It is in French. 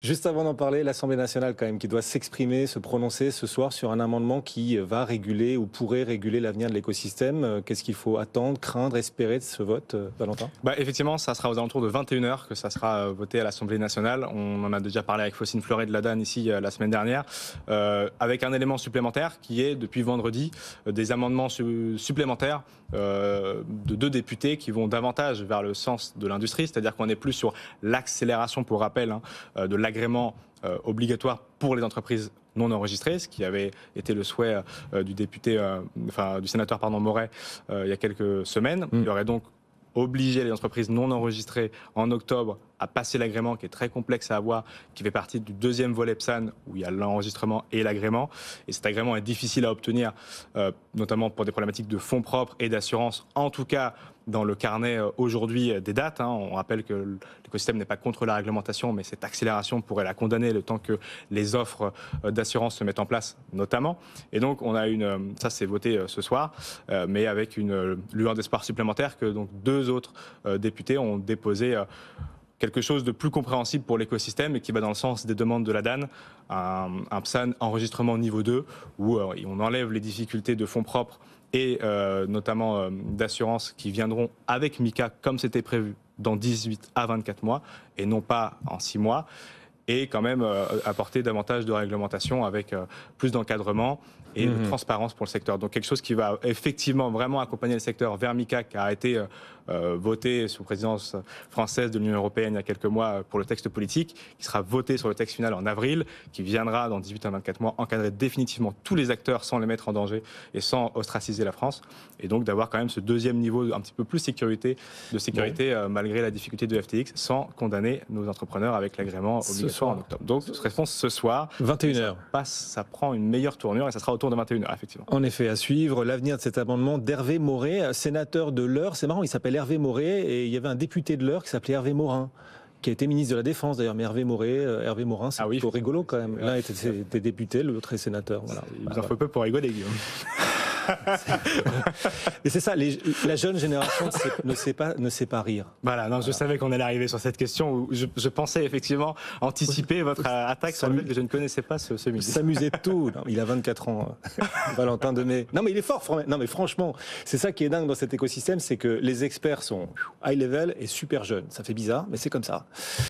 Juste avant d'en parler, l'Assemblée nationale quand même qui doit s'exprimer, se prononcer ce soir sur un amendement qui va réguler ou pourrait réguler l'avenir de l'écosystème. Qu'est-ce qu'il faut attendre, craindre, espérer de ce vote, Valentin? Effectivement, ça sera aux alentours de 21h que ça sera voté à l'Assemblée nationale. On en a déjà parlé avec Faucine Fleuret de la DAN ici la semaine dernière, avec un élément supplémentaire qui est, depuis vendredi, des amendements supplémentaires de 2 députés qui vont davantage vers le sens de l'industrie, c'est-à-dire qu'on n'est plus sur l'accélération, pour rappel, de l'agrément obligatoire pour les entreprises non enregistrées, ce qui avait été le souhait du sénateur Moret il y a quelques semaines. Il y aurait donc obligé les entreprises non enregistrées en octobre à passer l'agrément qui est très complexe à avoir, qui fait partie du deuxième volet PSAN où il y a l'enregistrement et l'agrément. Et cet agrément est difficile à obtenir, notamment pour des problématiques de fonds propres et d'assurance, en tout cas dans le carnet aujourd'hui des dates. On rappelle que l'écosystème n'est pas contre la réglementation, mais cette accélération pourrait la condamner le temps que les offres d'assurance se mettent en place, notamment. Et donc, on a ça c'est voté ce soir, mais avec une lueur d'espoir supplémentaire que donc 2 autres députés ont déposé quelque chose de plus compréhensible pour l'écosystème et qui va dans le sens des demandes de la DAN, un PSAN enregistrement niveau 2, où on enlève les difficultés de fonds propres et notamment d'assurance qui viendront avec MICA comme c'était prévu dans 18 à 24 mois et non pas en 6 mois, et quand même apporter davantage de réglementation avec plus d'encadrement et de transparence pour le secteur. Donc quelque chose qui va effectivement vraiment accompagner le secteur vers MICA, qui a été voté sous présidence française de l'Union européenne il y a quelques mois pour le texte politique, qui sera voté sur le texte final en avril, qui viendra dans 18 à 24 mois encadrer définitivement tous les acteurs sans les mettre en danger et sans ostraciser la France, et donc d'avoir quand même ce deuxième niveau un petit peu plus de sécurité malgré la difficulté de FTX, sans condamner nos entrepreneurs avec l'agrément obligatoire en octobre. Donc réponse ce soir, 21h. Ça prend une meilleure tournure et ça sera autour de 21h, effectivement. En effet, à suivre l'avenir de cet amendement d'Hervé Maurey, sénateur de l'Eure. C'est marrant, il s'appelle Hervé Maurey et il y avait un député de l'Eure qui s'appelait Hervé Morin, qui a été ministre de la Défense d'ailleurs. Mais Hervé Morin, c'est plutôt rigolo quand même. L'un était député, l'autre est sénateur. Voilà. Il vous en faut peu pour rigoler, Guillaume. Mais c'est ça, la jeune génération ne sait pas rire. Voilà, non, je savais qu'on allait arriver sur cette question où je pensais effectivement anticiper votre attaque sur le fait que je ne connaissais pas ce ministre. S'amuser de tout. Non, il a 24 ans, Valentin Demey. Non, mais il est fort. Non, mais franchement, c'est ça qui est dingue dans cet écosystème, c'est que les experts sont high level et super jeunes. Ça fait bizarre, mais c'est comme ça.